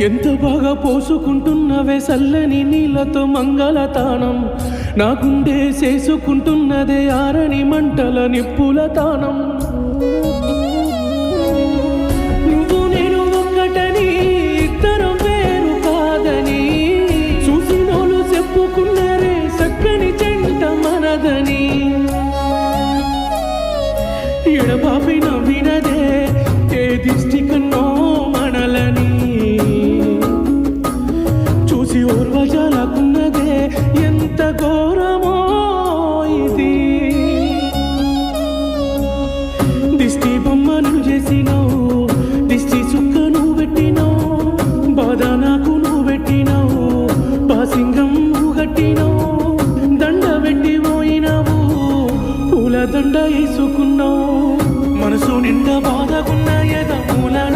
ఎంత బాగా పోసుకుంటున్నవే సల్లని నీళ్ళతో మంగళతానం నా గుండె చేసుకుంటున్నదే ఆరని మంటల నిప్పుల తానం నువ్వు నేను ఒక్కటని ఇద్దరం వేరు కాదని చూసినోళ్ళు చెప్పుకున్నారే చక్కని చెంట మనదని ఎడబాపి నవ్వినదే ఏ దిష్టి కన్నో మనలని చూసి ఓర్వజాలకున్నదే ఎంత ఘోరమో ఇది దిష్టి బొమ్మను చేసినావు దిష్టి చుక్కను పెట్టినావు బాధ నాకు నువ్వు పెట్టినావు బాసింగం నువ్వు కట్టినావు దండ పెట్టి పోయినావు పూల దండ వేసుకున్నావు మనసు నిండా బాధకున్న ఎద మూలన